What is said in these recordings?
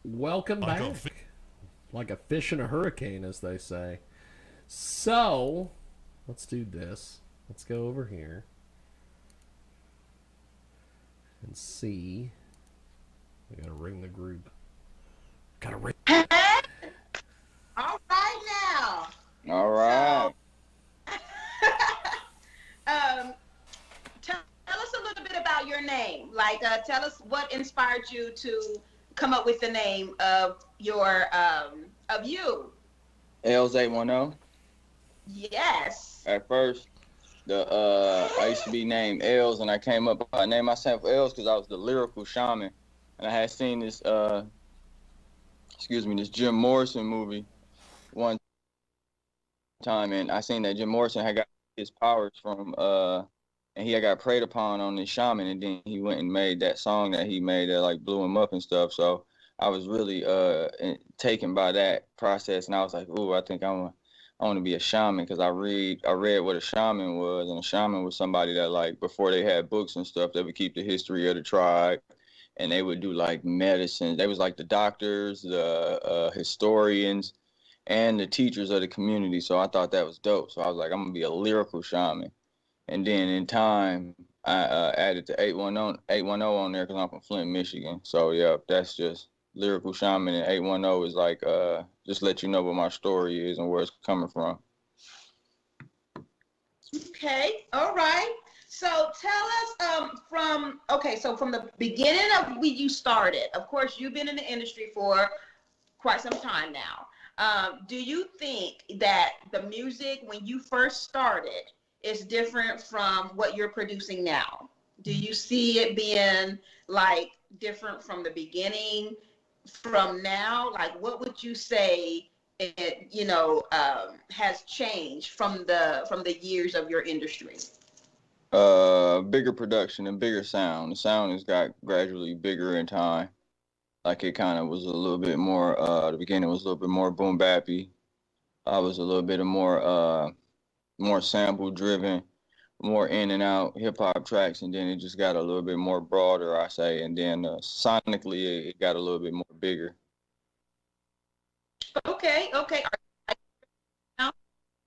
Welcome back. Like a fish in a hurricane, as they say. So, let's do this. Let's go over here and see. We gotta ring the group. Gotta ring. Hey, all right now. All right. So, um, tell us a little bit about your name. Tell us what inspired you to come up with the name of your of you. L's 810. Yes. At first, the I used to be named L's, and I came up. I named myself L's because I was the lyrical shaman, and I had seen this this Jim Morrison movie one time, and I seen that Jim Morrison had got his powers from and he had got preyed upon on this shaman, and then he went and made that song that he made that like blew him up and stuff. So I was really taken by that process, and I was like, ooh, I want to be a shaman because I read what a shaman was, and a shaman was somebody that like before they had books and stuff, they would keep the history of the tribe, and they would do like medicine. They was like the doctors, the historians, and the teachers of the community. So I thought that was dope. So I was like, I'm gonna be a lyrical shaman. And then in time, I added the 810 on there because I'm from Flint, Michigan. So yeah, that's just lyrical shaman, and 810 is like just let you know what my story is and where it's coming from. Okay. All right. So tell us from the beginning of when you started. Of course, you've been in the industry for quite some time now. Do you think that the music when you first started is different from what you're producing now? Do you see it being like different from the beginning from now? Like, what would you say it has changed from the years of your industry? Bigger production and bigger sound. The sound has got gradually bigger in time. Like it kind of was a little bit more. The beginning was a little bit more boom bappy. I was a little bit of more sample driven, more in and out hip hop tracks, and then it just got a little bit more broader, I say, and then sonically it got a little bit more bigger. Okay, okay. Are you now?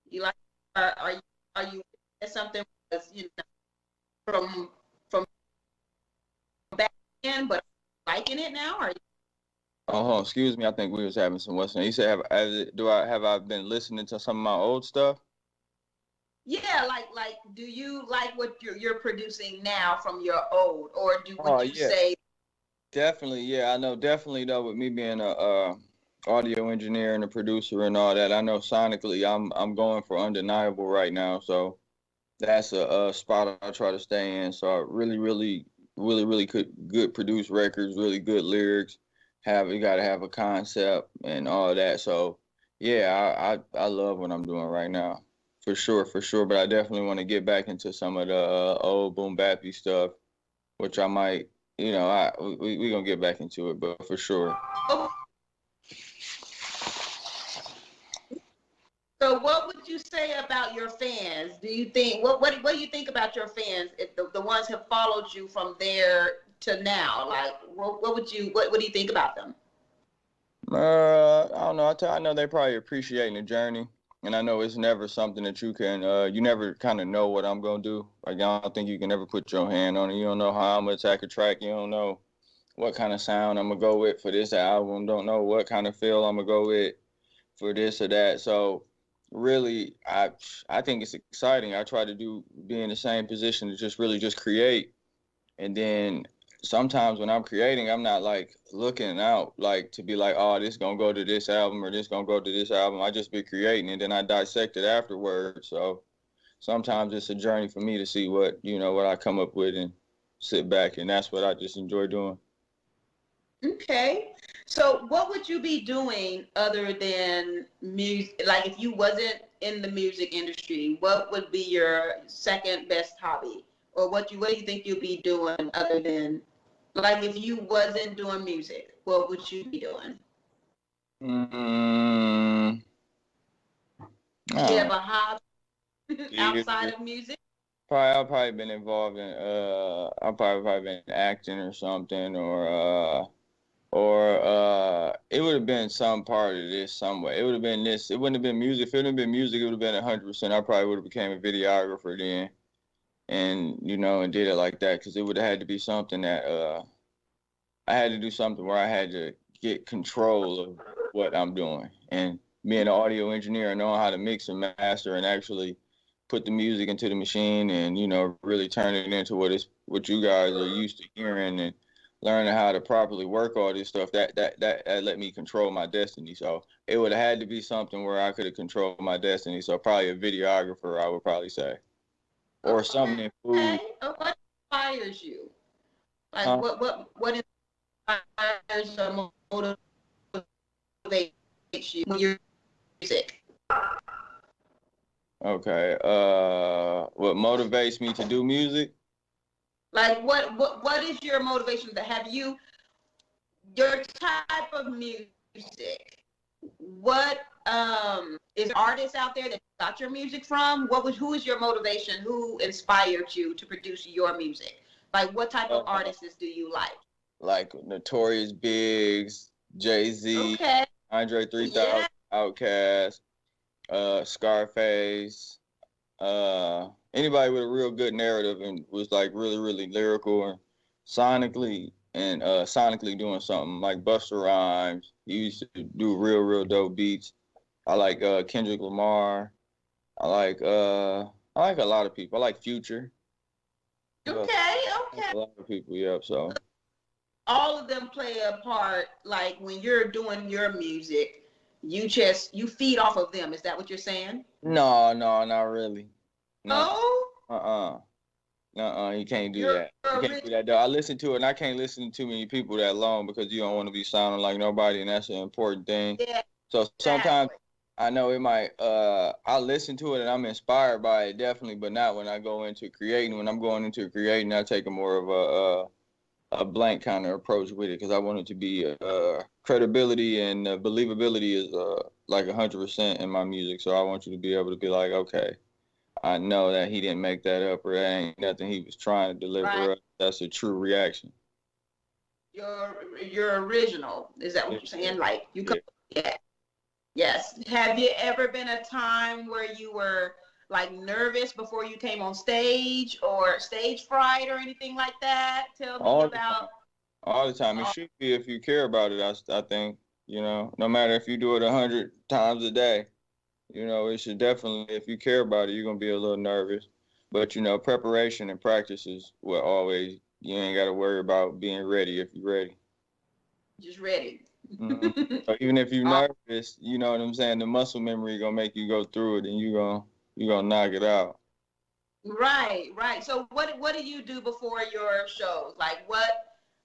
You like are you something was from back then, but liking it now? Are you? Oh, excuse me. I think we was having some Western. You said, have I been listening to some of my old stuff? Yeah, do you like what you're producing now from your old, or would Oh you yeah, say? definitely. Yeah, I know. Definitely though, with me being a audio engineer and a producer and all that, I know sonically I'm going for undeniable right now. So that's a spot I try to stay in. So I really good produce records, really good lyrics. You got to have a concept and all that. So yeah, I love what I'm doing right now, for sure. But I definitely want to get back into some of the old boom bappy stuff, which I might, we gonna get back into it, but for sure. Oh, so what would you say about your fans? Do you think what do you think about your fans? If the ones have followed you from there to now, like what do you think about them? I don't know. I know they probably appreciating the journey, and I know it's never something that you never kind of know what I'm gonna do. Like I don't think you can ever put your hand on it. You don't know how I'm gonna attack a track. You don't know what kind of sound I'm gonna go with for this album. Don't know what kind of feel I'm gonna go with for this or that. So really, I think it's exciting. I try to be in the same position to just really just create, and then sometimes when I'm creating, I'm not like looking out like to be like, oh, this gonna go to this album or this gonna go to this album. I just be creating and then I dissect it afterwards. So sometimes it's a journey for me to see what I come up with and sit back, and that's what I just enjoy doing. Okay. So what would you be doing other than music? Like if you wasn't in the music industry, what would be your second best hobby? Or what do you think you'd be doing other than like if you wasn't doing music, what would you be doing? Mm, Do you I have a hobby don't outside know. of music? I've probably been involved in I've probably been acting or something, or or it would have been some part of this some way. It would have been this. It wouldn't have been music. If it wouldn't have been music, it would have been 100%. I probably would have became a videographer then, and and did it like that because it would have had to be something that I had to do something where I had to get control of what I'm doing, and being an audio engineer, knowing how to mix and master and actually put the music into the machine and really turn it into what you guys are used to hearing, and learning how to properly work all this stuff, that let me control my destiny. So it would have had to be something where I could have controlled my destiny. So probably a videographer, I would probably say, or something in food. Okay. What inspires you? Like Huh? what inspires or motivates you when you're music? Okay. What motivates me to do music? Like what is your motivation to have you your type of music? What is artists out there that you got your music from? Who is your motivation? Who inspired you to produce your music? Like what type of artists do you like? Like Notorious Biggs, Jay-Z, Okay. Andre 3000, Yeah. Outkast, Scarface, anybody with a real good narrative and was like really, really lyrical and sonically doing something like Busta Rhymes. He used to do real, real dope beats. I like Kendrick Lamar. I like a lot of people. I like Future. So, Okay. I like Okay. a lot of people, yep. So All of them play a part. Like when you're doing your music, you feed off of them. Is that what you're saying? no, not really. No. Oh, You can't do you're that. You can't do that though. I listen to it and I can't listen to too many people that long because you don't want to be sounding like nobody, and that's an important thing. yeah, So sometimes exactly. I know it might I listen to it and I'm inspired by it definitely, but not when I go into creating. When I'm going into creating, I take a more of a blank kind of approach with it because I want it to be credibility and believability is like 100% in my music. So I want you to be able to be like, okay, I know that he didn't make that up or that ain't nothing he was trying to Right. deliver. That's a true reaction. You're original. Is that what you're Yeah. saying? Like you come. Yeah. Yeah. Yes. Have you ever been a time where you were like nervous before you came on stage or stage fright or anything like that? Tell me All the about. time. All the time. It Uh, should be if you care about it, I think, no matter if you do it 100 times a day, it should definitely, if you care about it, you're going to be a little nervous. But, preparation and practice is what always, you ain't got to worry about being ready if you're ready. just ready. Hmm. So even if you're nervous, you know what I'm saying, the muscle memory going to make you go through it and you gonna knock it out. Right, right. So what do you do before your shows? Like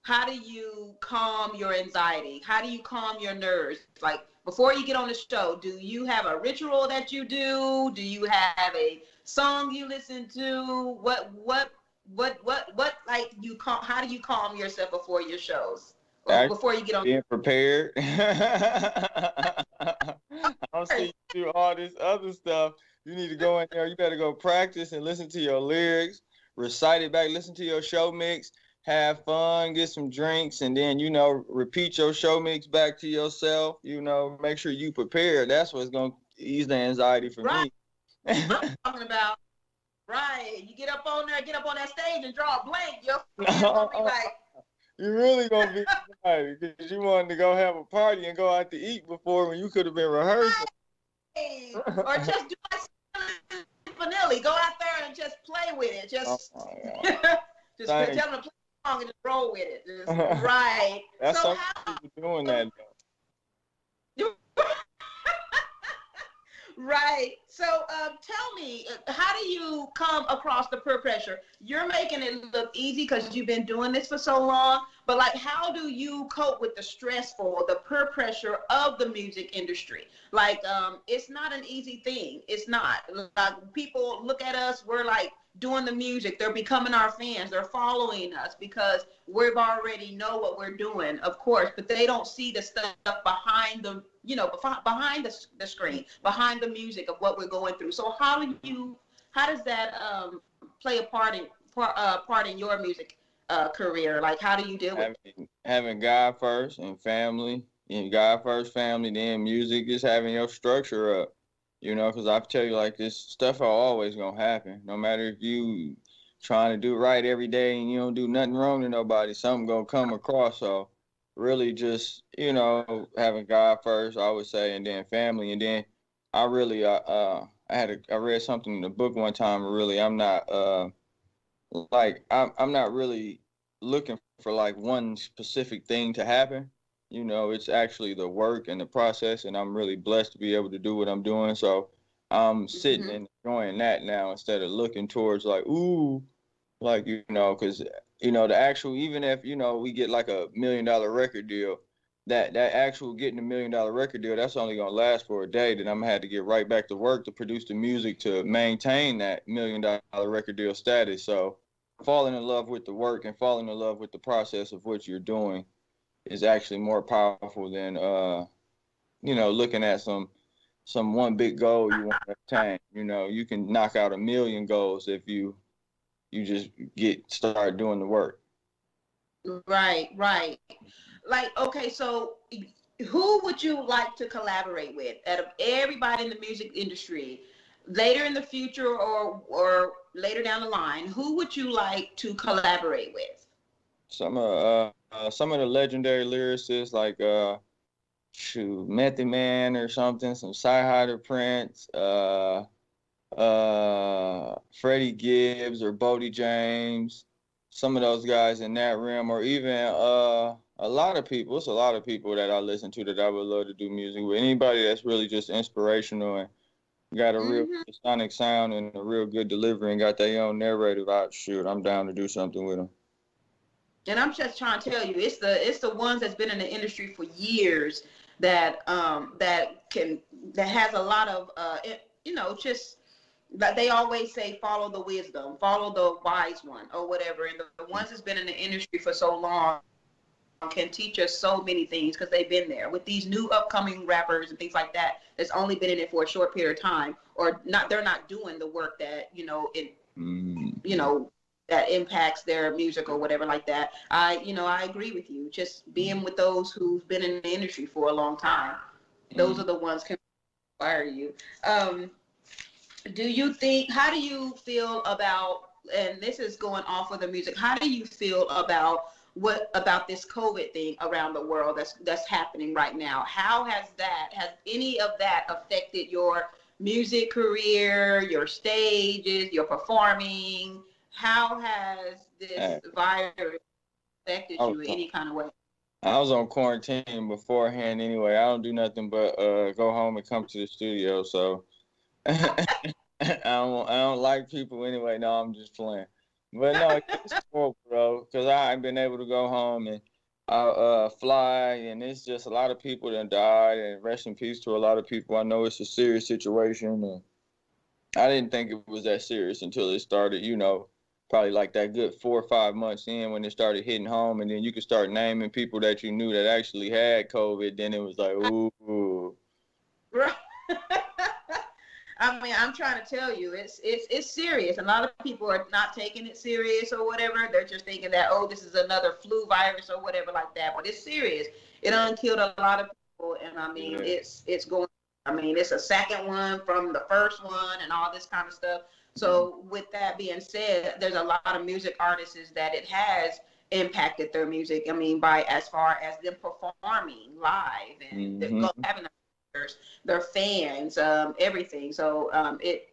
how do you calm your anxiety? How do you calm your nerves? Like before you get on the show, do you have a ritual that you do? Do you have a song you listen to? What like you calm how do you calm yourself before your shows? Or Actually, before you get on. being prepared. I don't see you do all this other stuff. You need to go in there. You better go practice and listen to your lyrics, recite it back, listen to your show mix, have fun, get some drinks, and then, repeat your show mix back to yourself. Make sure you prepare. That's what's going to ease the anxiety for Right. me. I'm talking about right. You get up on there, get up on that stage and draw a blank. Your fans gonna be like, You really gonna be excited because you wanted to go have a party and go out to eat before when you could have been rehearsing. hey, or just do like Vanilli. Go out there and just play with it. Oh Just, my God. just tell Thank them to play a song and just roll with it. Just, you. right. That's So some people doing that how? Right. So tell me, how do you come across the peer pressure? You're making it look easy because you've been doing this for so long, but like, how do you cope with the stressful, the peer pressure of the music industry? Like, it's not an easy thing. It's not. Like, people look at us, we're like doing the music. They're becoming our fans. They're following us because we've already know what we're doing, of course, but they don't see the stuff behind the behind the screen, behind the music of what we're going through. So how does that play a part in your music? career? Like, how do you deal with Having God first and family, and God first, family, then music is having your structure up. Because I tell you, like, this stuff are always gonna happen. No matter if you trying to do right every day and you don't do nothing wrong to nobody, something gonna come across. So really just, having God first, I would say, and then family, and then I really I read something in the book one time. Really, I'm not I'm not really looking for like one specific thing to happen. It's actually the work and the process, and I'm really blessed to be able to do what I'm doing. So I'm sitting Mhm. and enjoying that now instead of looking towards like, ooh, like, because, the actual, even if, we get like $1 million record deal, that actual getting $1 million record deal, that's only gonna last for a day. Then I'm gonna have to get right back to work to produce the music to maintain that $1 million record deal status. So falling in love with the work and falling in love with the process of what you're doing is actually more powerful than looking at some one big goal you want to attain. You can knock out 1 million goals if you just start doing the work. Right, right. Like, okay, so who would you like to collaborate with out of everybody in the music industry later in the future or later down the line? Who would you like to collaborate with? Some of the legendary lyricists like Method Man or something, some Sci Prince, Freddie Gibbs or Bodie James, some of those guys in that realm, or even a lot of people. It's a lot of people that I listen to that I would love to do music with. Anybody that's really just inspirational and got a real Hmm. sonic sound and a real good delivery and got their own narrative out. Shoot, I'm down to do something with them. And I'm just trying to tell you, it's the ones that's been in the industry for years that has a lot of just like they always say, follow the wisdom, follow the wise one or whatever. And the ones that's been in the industry for so long can teach us so many things because they've been there with these new upcoming rappers and things like that that's only been in it for a short period of time or not. They're not doing the work that Mm. you know that impacts their music or whatever like that. I agree with you. Just being with those who've been in the industry for a long time, those Mm. are the ones can inspire you. um do you think, how do you feel about, and this is going off of the music, how do you feel about what about this COVID thing around the world that's happening right now? How has any of that affected your music career, your stages, your performing? How has this I, virus affected I was you in any kind of way? I was on quarantine beforehand anyway. I don't do nothing but go home and come to the studio. So I don't like people anyway. No, I'm just playing. But no, it's cool, bro, because I ain't been able to go home and fly, and it's just a lot of people that died, and rest in peace to a lot of people. I know it's a serious situation, and I didn't think it was that serious until it started. Probably like that good 4 or 5 months in when it started hitting home, and then you could start naming people that you knew that actually had COVID. Then it was like, ooh. Right. I mean, I'm trying to tell you, it's serious. A lot of people are not taking it serious or whatever. They're just thinking that, oh, this is another flu virus or whatever like that. But it's serious. It done killed a lot of people, and I mean, Yeah. it's going. I mean, it's a second one from the first one, and all this kind of stuff. So, with that being said, there's a lot of music artists that it has impacted their music. I mean, by as far as them performing live and Mm-hmm. having their fans, everything. So it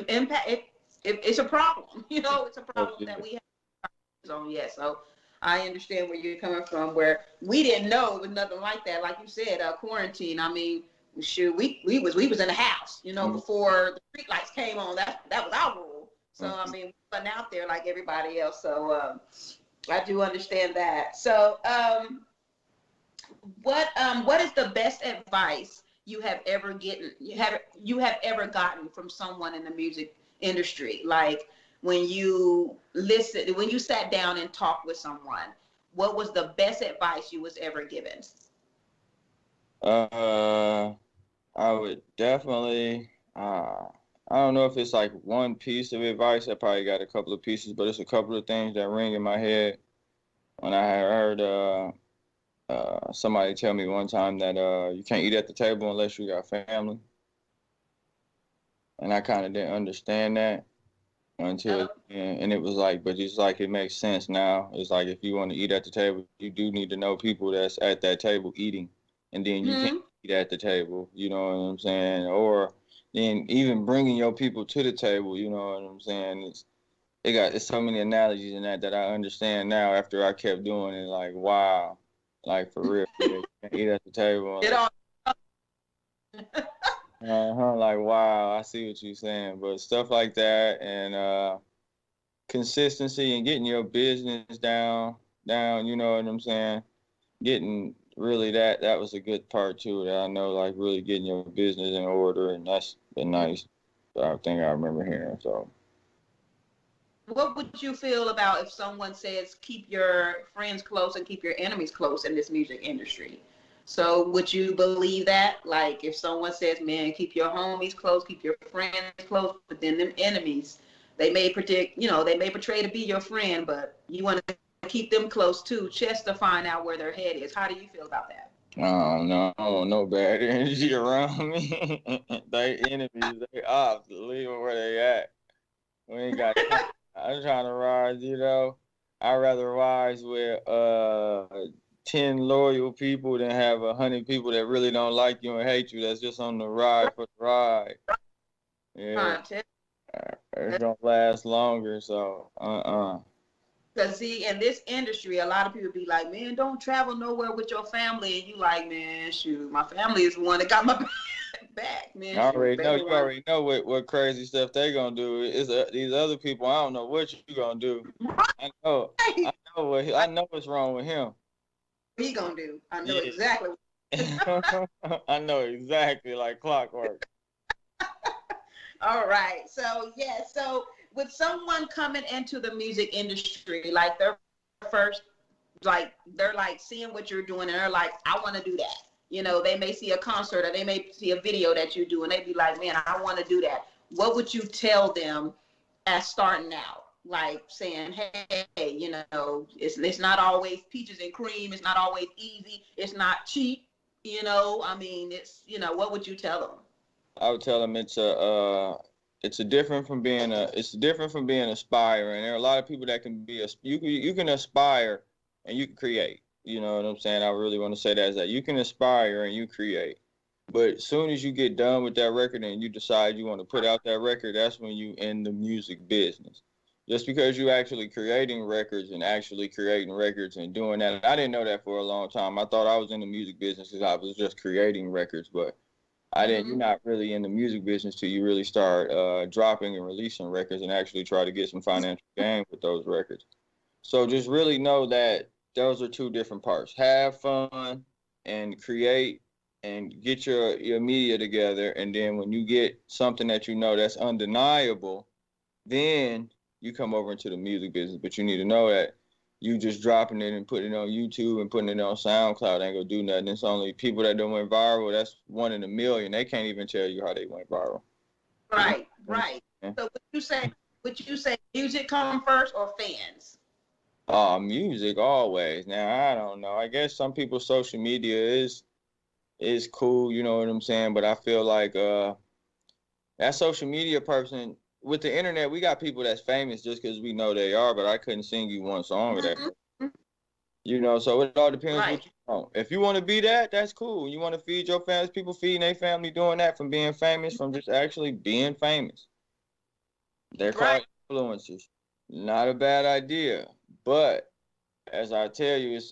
impact it's a problem. It's a Oh, problem that yeah. we have on yet. So I understand where you're coming from. Where we didn't know it was nothing like that. Like you said, quarantine. I mean, shoot, we was in the house, before the street lights came on. That was our rule. So I mean, we wasn't out there like everybody else. So I do understand that. So what is the best advice you have ever gotten from someone in the music industry? Like when you sat down and talked with someone, what was the best advice you was ever given? Uh, I would definitely. I don't know if it's like one piece of advice. I probably got a couple of pieces, but it's a couple of things that ring in my head. When I had heard somebody tell me one time that you can't eat at the table unless you got family, and I kind of didn't understand that until Oh, and it was like, but it's like it makes sense now. It's like if you want to eat at the table, you do need to know people that's at that table eating, and then you can't hmm. eat at the table. You know what I'm saying? Or then even bringing your people to the table. You know what I'm saying? It's so many analogies in that I understand now after I kept doing it. Like wow, like for real, yeah, you can't eat at the It table. all. Like wow, I see what you're saying, but stuff like that and consistency and getting your business down, you know what I'm saying? Getting really that was a good part too that I know like really getting your business in order and that's the nice thing I remember hearing. So What would you feel about if someone says keep your friends close and keep your enemies close in this music industry? So would you believe that? Like if someone says, man, keep your homies close, keep your friends close, but then them enemies, they may predict, they may portray to be your friend, but you want to keep them close too, just to find out where their head is. How do you feel about that? I don't know, I don't want no bad energy around me. They enemies, they ops, leave them where they at. We ain't got time. I'm trying to rise, you know. I'd rather rise with 10 loyal people than have 100 people that really don't like you and hate you. That's just on the ride for the ride. Yeah, Content. it's gonna last longer. So, Because see, in this industry, a lot of people be like, man, don't travel nowhere with your family. And you like, man, shoot, my family is the one that got my back, I man. Shoot, already know. better You run. already know what crazy stuff they gonna do. Is these other people? I don't know what you gonna do. I know. Right. I know what's wrong with him. What he gonna do? I know Yeah. exactly. I know exactly like clockwork. All right. So yeah. So with someone coming into the music industry, like they're first, like they're like seeing what you're doing, and they're like, I want to do that. They may see a concert or they may see a video that you do, and they be like, man, I want to do that. What would you tell them as starting out? Like saying, hey, it's not always peaches and cream. It's not always easy. It's not cheap. I mean, what would you tell them? I would tell them it's a different from being it's different from being aspiring. There are a lot of people that can be you can aspire and you can create. You know what I'm saying? I really want to say that is that you can aspire and you create. But as soon as you get done with that record and you decide you want to put out that record, that's when you in the music business. Just because you actually creating records and actually creating records and doing that, I didn't know that for a long time. I thought I was in the music business because I was just creating records, but I didn't. You're Mm-hmm. not really in the music business till you really start dropping and releasing records and actually try to get some financial gain with those records. So just really know that those are two different parts. Have fun and create and get your media together, and then when you get something that you know that's undeniable, then you come over into the music business. But you need to know that you just dropping it and putting it on YouTube and putting it on SoundCloud ain't gonna do nothing. It's only people that don't went viral. That's one in a million. They can't even tell you how they went viral. You Right, know? right. So would you say music come first or fans? Oh, music always. Now I don't know. I guess some people social media is cool, you know what I'm saying? But I feel like that social media person with the internet, we got people that's famous just because we know they are, but I couldn't sing you one song of that. Mm-hmm. You know, so it all depends Right, what you want. If you want to be that, that's cool. You want to feed your fans, people feeding their family doing that from being famous, from just actually being famous. They're right. called influencers. Not a bad idea. But as I tell you, it's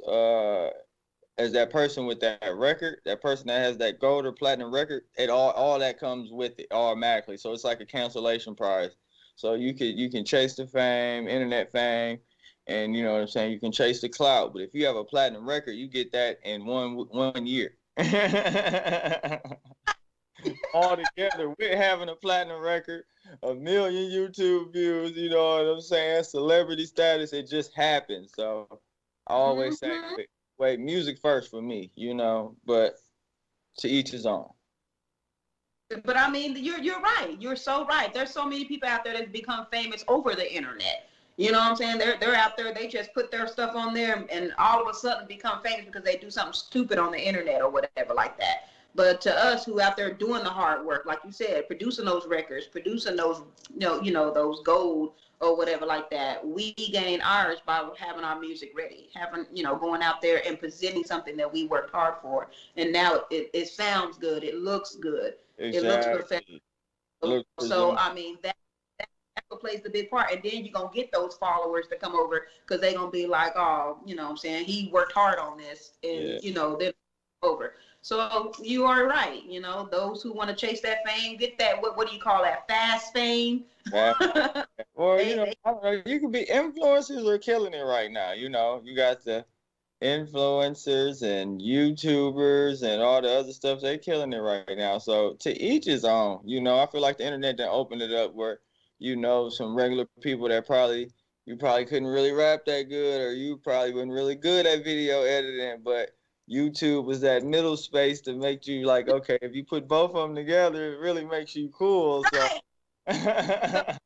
as that person with that record, that person that has that gold or platinum record, it all that comes with it automatically. So it's like a cancellation prize. So you can chase the fame, internet fame, and you know what I'm saying. You can chase the clout, but if you have a platinum record, you get that in one year. All together with having a platinum record, a million YouTube views, you know what I'm saying? Celebrity status, it just happens. So I always say, Mm-hmm. wait, music first for me, you know, but to each his own. But I mean, you're right. You're so right. There's so many people out there that become famous over the internet. You know what I'm saying? They're out there. They just put their stuff on there, and all of a sudden become famous because they do something stupid on the internet or whatever like that. But to us who out there doing the hard work, like you said, producing those records, producing those, those gold or whatever like that, we gain ours by having our music ready, having, going out there and presenting something that we worked hard for, and now it sounds good, it looks good, it looks Exactly. professional. Look So present. I mean that's what plays the big part. And then you're gonna get those followers to come over because they're gonna be like, oh, what I'm saying, he worked hard on this, and Yeah. then over. So you are right. Those who want to chase that fame, get that, what do you call that? Fast fame. Yeah. Or they I don't know, you could be influencers are killing it right now. You got the influencers and YouTubers and all the other stuff. They're killing it right now. So to each his own. I feel like the internet done opened it up where some regular people that you probably couldn't really rap that good, or you probably wasn't really good at video editing, but YouTube was that middle space to make you like, okay, if you put both of them together, it really makes you cool. So right.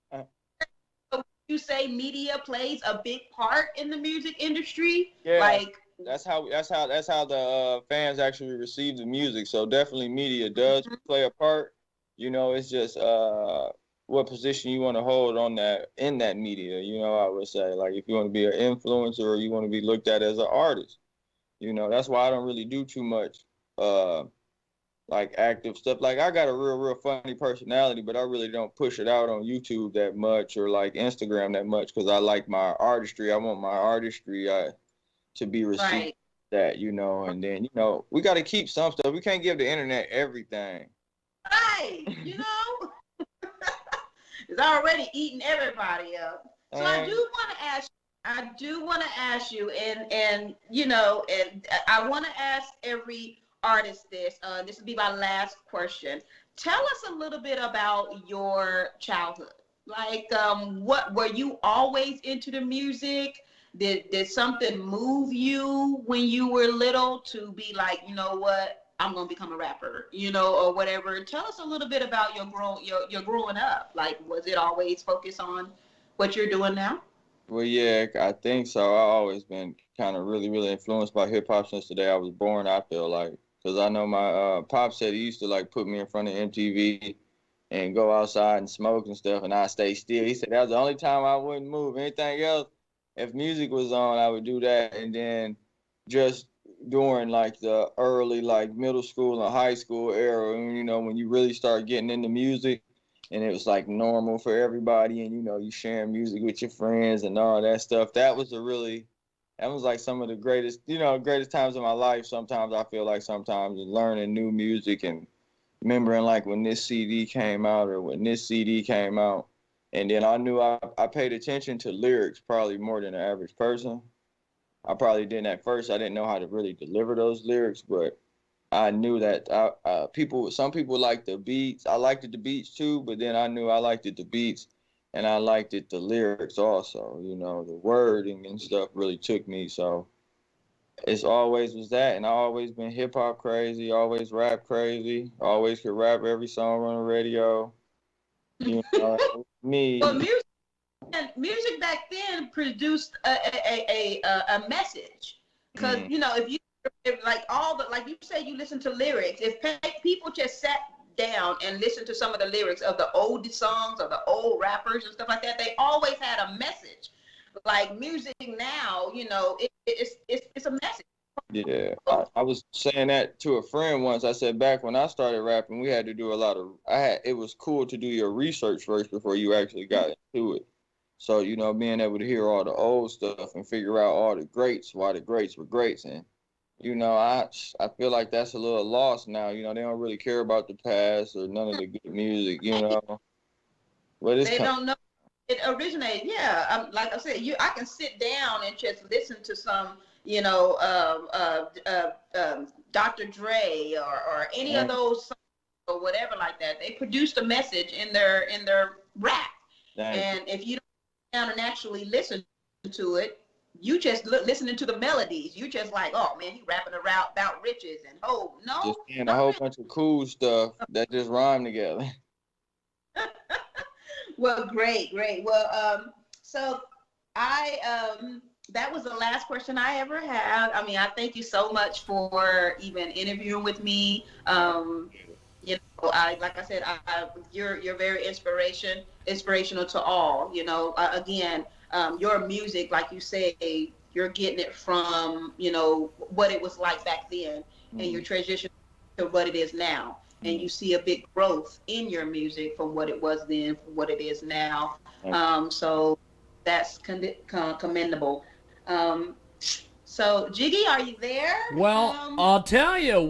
So you say media plays a big part in the music industry, yeah, like. that's how the fans actually receive the music. So definitely media does play a part. It's just what position you want to hold on that in that media. I would say, like, if you want to be an influencer or you want to be looked at as an artist. That's why I don't really do too much uh like active stuff. Like, I got a real funny personality, but I really don't push it out on YouTube that much or like Instagram that much because I like my artistry. I want my artistry to be received Right. that, and then, we got to keep some stuff. We can't give the internet everything. Right. It's already eating everybody up. So I do And want to ask. I do want to ask you, and and I want to ask every artist this. This will be my last question. Tell us a little bit about your childhood. Like, what were you always into the music? Did something move you when you were little to be like, you know what, I'm gonna become a rapper, or whatever? Tell us a little bit about your growing up. Like, was it always focused on what you're doing now? well, yeah, I think so. I always been kind of really influenced by hip hop since the day I was born. I feel like, because I know my pop said he used to like put me in front of MTV and go outside and smoke and stuff, and I stay still. He said that was the only time I wouldn't move. Anything else, if music was on, I would do that. And then just during like the early like middle school and high school era, when you really start getting into music, and it was like normal for everybody, and you sharing music with your friends and all that stuff. That was like some of the greatest times of my life. Sometimes I feel like sometimes learning new music and remembering like when this CD came out or when this CD came out. And then I knew I paid attention to lyrics probably more than the average person. I probably didn't at first. I didn't know how to really deliver those lyrics, but I knew that some people like the beats. I liked it, the beats too, but then I knew I liked it, the beats, and I liked it, the lyrics also. The wording and stuff really took me. So it's always was that, and I always been hip hop crazy, always rap crazy, always could rap every song on the radio. Well, Me, music back then produced a message, because mm, if like all the, like you say, you listen to lyrics. If people just sat down and listened to some of the lyrics of the old songs of the old rappers and stuff like that, they always had a message. Like music now, it's a message. yeah, I was saying that to a friend once. I said back when I started rapping, we had to do a lot of. It was cool to do your research first before you actually got into it. So, being able to hear all the old stuff and figure out all the greats, why the greats were greats. And, I feel like that's a little lost now. They don't really care about the past or none of the good music. But it's They coming. don't know it originated. Yeah, like I said, I can sit down and just listen to some, Dr. Dre or any of Man, those songs or whatever like that. They produced a message in their rap, thank you. and if you don't sit down and actually listen to it, you just listening to the melodies. You just like, oh man, he rapping around about riches and oh no, Just saying a not whole really. bunch of cool stuff that just rhyme together. Well, great, great. Well, so I that was the last question I ever had. I mean, I thank you so much for even interviewing with me. You know, I like I said, you're very inspirational to all. You know, again, your music, like you say, you're getting it from what it was like back then, and you're transitioning to what it is now, and you see a big growth in your music from what it was then, from what it is now. So that's commendable. So Jiggy, are you there? Well, I'll tell you.